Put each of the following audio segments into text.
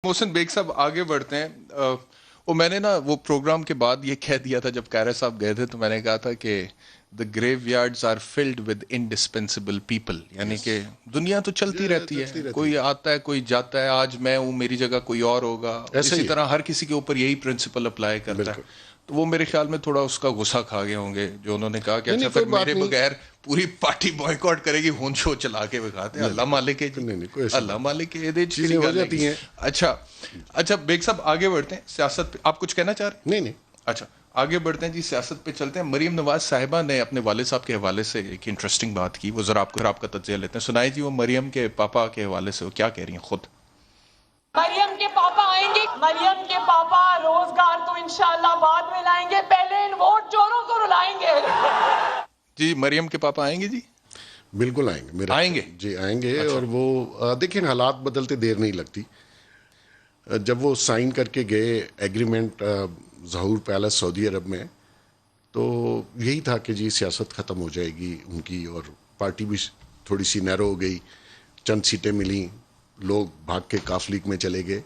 محسن bag صاحب آگے بڑھتے ہیں. وہ میں نے نا وہ پروگرام کے بعد یہ کہہ دیا تھا جب کیرا صاحب گئے تھے تو میں نے کہا تھا کہ the graveyards are filled with indispensable people. یعنی کہ دنیا تو چلتی رہتی ہے, کوئی آتا ہے کوئی جاتا ہے, آج میں ہوں میری جگہ کوئی اور ہوگا, اسی طرح ہر کسی کے اوپر یہی پرنسپل اپلائی کرتا ہے. تو وہ میرے خیال میں تھوڑا اس کا غصہ کھا گئے ہوں گے جو انہوں نے کہا کہ اچھا پھر میرے بغیر پوری پارٹی بوائکاٹ کرے گی, ہون شو چلا کے بکھاتے ہیں. اللہ مالک ہے جی, اللہ مالک ہے, یہ چیزیں ہو جاتی ہیں. اچھا بیگ صاحب آگے بڑھتے ہیں سیاست پہ. آپ کچھ کہنا چاہ رہے ہیں؟ نہیں. اچھا آگے بڑھتے ہیں جی, سیاست پہ چلتے ہیں. مریم نواز صاحبہ نے اپنے والد صاحب کے حوالے سے ایک انٹرسٹنگ بات کی, وہ ذرا آپ کا تجزیہ لیتے ہیں. سنائیں جی وہ مریم کے پاپا کے حوالے سے وہ کیا کہہ رہی ہیں خود. مریم کے پاپا آئیں گے, مریم کے پاپا روزگار تو انشاءاللہ بعد میں لائیں گے, پہلے ان ووٹ چوروں کو رلائیں گے. جی مریم کے پاپا آئیں گے جی, بالکل آئیں گے, آئیں گے جی آئیں گے. اور وہ دیکھیں حالات بدلتے دیر نہیں لگتی. جب وہ سائن کر کے گئے ایگریمنٹ ظہور پیلس سعودی عرب میں, تو یہی تھا کہ جی سیاست ختم ہو جائے گی ان کی, اور پارٹی بھی تھوڑی سی نیرو ہو گئی, چند سیٹیں ملیں, لوگ بھاگ کے کاف لیگ میں چلے گئے.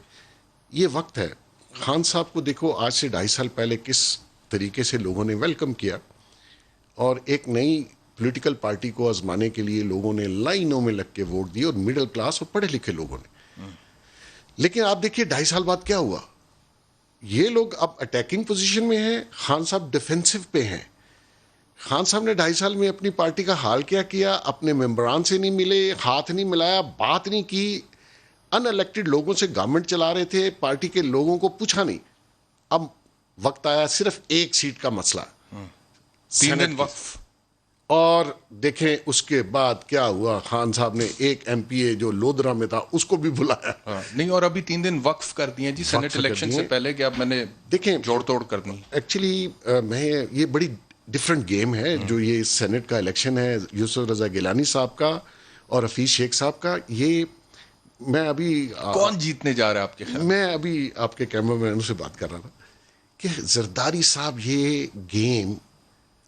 یہ وقت ہے. خان صاحب کو دیکھو آج سے 2.5 سال پہلے کس طریقے سے لوگوں نے ویلکم کیا, اور ایک نئی پولیٹیکل پارٹی کو آزمانے کے لیے لوگوں نے لائنوں میں لگ کے ووٹ دیے, اور مڈل کلاس اور پڑھے لکھے لوگوں نے. لیکن آپ دیکھیے 2.5 سال بعد کیا ہوا. یہ لوگ اب اٹیکنگ پوزیشن میں ہیں, خان صاحب ڈیفینسو پہ ہیں. خان صاحب نے 2.5 سال میں اپنی پارٹی کا حال کیا, اپنے ممبران سے نہیں ملے, ہاتھ نہیں ملایا, بات نہیں کی, ان الیکٹڈ لوگوں سے گورنمنٹ چلا رہے تھے, پارٹی کے لوگوں کو پوچھا نہیں. اب وقت آیا صرف 1 سیٹ کا مسئلہ, 3 دن وقف. اور دیکھیں اس کے بعد کیا ہوا. خان صاحب نے ایک ایم پی اے جو لودرا میں تھا اس کو بھی بلایا. نہیں, اور ابھی 3 دن وقف کر دیے جی سینٹ الیکشن سے پہلے, کہ اب میں نے دیکھیں جوڑ توڑ کرنی. ایکچولی میں یہ بڑی ڈفرینٹ گیم ہے جو یہ سینٹ کا الیکشن ہے, یوسف رضا گیلانی صاحب کا اور حفیظ شیخ صاحب کا. یہ میں ابھی کون جیتنے جا رہا ہے آپ کے خیال؟ میں ابھی آپ کے کیمرہ مینوں سے بات کر رہا تھا کہ زرداری صاحب یہ گیم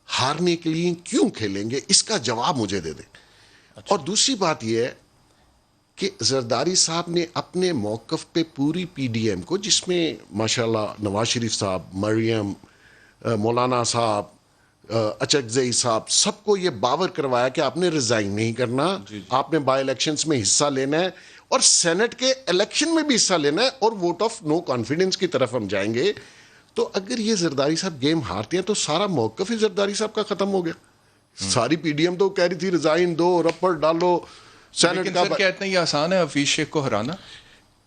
ہارنے کے لیے کیوں کھیلیں گے, اس کا جواب مجھے دے دیں. اور دوسری بات یہ ہے کہ زرداری صاحب نے اپنے موقف پہ پوری پی ڈی ایم کو, جس میں ماشاءاللہ نواز شریف صاحب, مریم, مولانا صاحب, اچکزئی صاحب, سب کو یہ باور کروایا کہ آپ نے ریزائن نہیں کرنا, آپ نے بائی الیکشنز میں حصہ لینا ہے, اور سینٹ کے الیکشن میں بھی حصہ لینا ہے, اور ووٹ آف نو کانفیڈنس کی طرف ہم جائیں گے. تو اگر یہ زرداری صاحب گیم ہارتے ہیں تو سارا موقف ہی زرداری صاحب کا ختم ہو گیا. ساری پی ڈی ایم تو کہہ رہی تھی ریزائن دو, رپڑ ڈالو. لیکن سر کہتے ہیں یہ آسان ہے حفیظ شیخ کو ہرانا.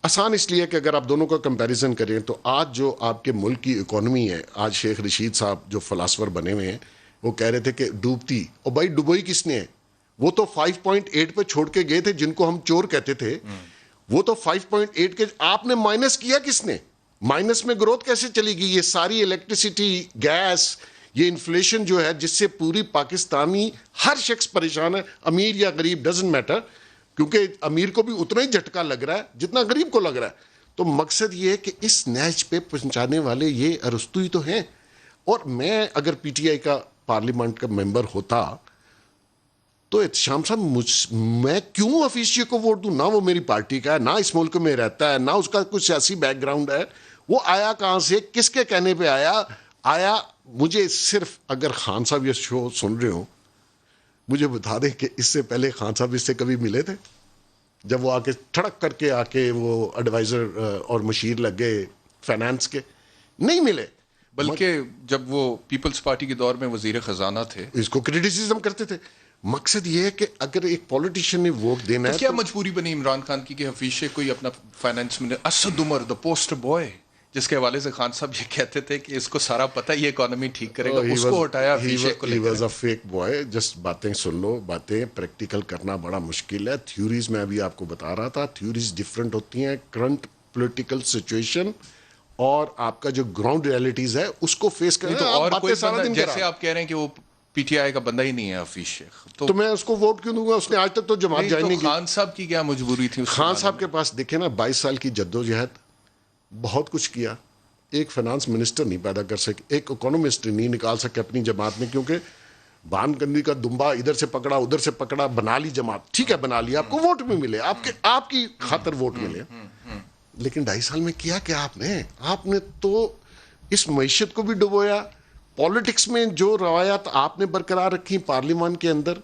آسان اس لیے کہ اگر آپ دونوں کا کمپیریزن کریں تو آج جو آپ کے ملک کی اکانومی ہے, آج شیخ رشید صاحب جو فلاسفر بنے ہوئے ہیں وہ کہہ رہے تھے کہ ڈوبتی, اور بھائی ڈبوئی کس نے ہے؟ وہ تو 5.8 پہ چھوڑ کے گئے تھے جن کو ہم چور کہتے تھے. وہ تو 5.8 کے آپ نے مائنس کیا, کس نے مائنس میں گروتھ کیسے چلی گئی؟ یہ ساری الیکٹریسٹی, گیس, یہ انفلیشن جو ہے جس سے پوری پاکستانی ہر شخص پریشان ہے, امیر یا غریب ڈزنٹ میٹر, کیونکہ امیر کو بھی اتنا ہی جھٹکا لگ رہا ہے جتنا غریب کو لگ رہا ہے. تو مقصد یہ ہے کہ اس نیچ پہ پہنچانے والے یہ ارسطو ہی تو ہیں. اور میں اگر پی ٹی آئی کا پارلیمنٹ کا ممبر ہوتا تو احتشام صاحب میں کیوں حفیظ شیخ کو ووٹ دوں؟ نہ وہ میری پارٹی کا ہے, نہ اس ملک میں رہتا ہے, نہ اس کا کوئی سیاسی بیک گراؤنڈ ہے. وہ آیا کہاں سے, کس کے کہنے پہ آیا؟ مجھے صرف اگر خان صاحب یہ شو سن رہے ہوں مجھے بتا دیں کہ اس سے پہلے خان صاحب اس سے کبھی ملے تھے؟ جب وہ آ کے ٹھڑک کر کے آ کے وہ ایڈوائزر اور مشیر لگ گئے فائنانس کے, نہیں ملے. بلکہ جب وہ پیپلز پارٹی کے دور میں وزیر خزانہ تھے اس کو کرٹیسزم کرتے تھے. مقصد یہ ہے کہ اگر ایک پولیٹیشین نے ووٹ دینا ہے, کیا مجبوری بنی عمران خان کی کہ حفیظ شیخ کو ہی اپنا فائنانس منسٹر, اسد عمر دا پوسٹر بوائے, جس کے حوالے سے خان صاحب یہ کہتے تھے کہ اس کو سارا پتہ یہ اکانومی ٹھیک کرے گا, اس کو ہٹایا حفیظ شیخ کو لے کر. Fake boy. جسٹ باتیں سن لو, باتیں پریکٹیکل کرنا بڑا مشکل ہے. تھیوریز میں ابھی آپ کو بتا رہا تھا, تھیوریز ڈفرینٹ ہوتی ہیں. کرنٹ پولیٹیکل سچویشن اور آپ کا جو گراؤنڈ ریالٹیز ہے اس کو فیس کرنا. اور کوئی بندہ, جیسے آپ کہہ رہے ہیں کہ وہ پی ٹی آئی کا بندہ ہی نہیں ہے حفیظ شیخ, تو میں اس کو ووٹ کیوں دوں گا؟ اس نے آج تک تو جماعت جوائن نہیں کی. خان صاحب کی کیا مجبوری تھی؟ خان صاحب کے پاس دیکھیں نا 22 سال کی جدوجہد, بہت کچھ کیا. ایک فائنانس منسٹر نہیں پیدا کر سکے, ایک اکانومسٹ نہیں نکال سکے اپنی جماعت میں, کیونکہ بان گندی کا دمبا ادھر سے پکڑا ادھر سے پکڑا, بنا لی جماعت. ٹھیک ہے بنا لی, آپ کو ووٹ بھی ملے, آپ کی خاطر ووٹ ملے. لیکن 2.5 سال میں کیا کیا آپ نے تو اس معیشت کو بھی ڈبویا. پالیٹکس میں جو روایات آپ نے برقرار رکھی پارلیمان کے اندر,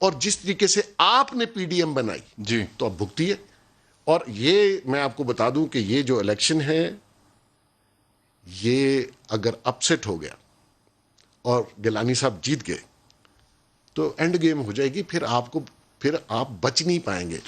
اور جس طریقے سے آپ نے پی ڈی ایم بنائی, جی تو اب بھگتی ہے. اور یہ میں آپ کو بتا دوں کہ یہ جو الیکشن ہے, یہ اگر اپسیٹ ہو گیا اور گیلانی صاحب جیت گئے تو اینڈ گیم ہو جائے گی. پھر آپ بچ نہیں پائیں گے.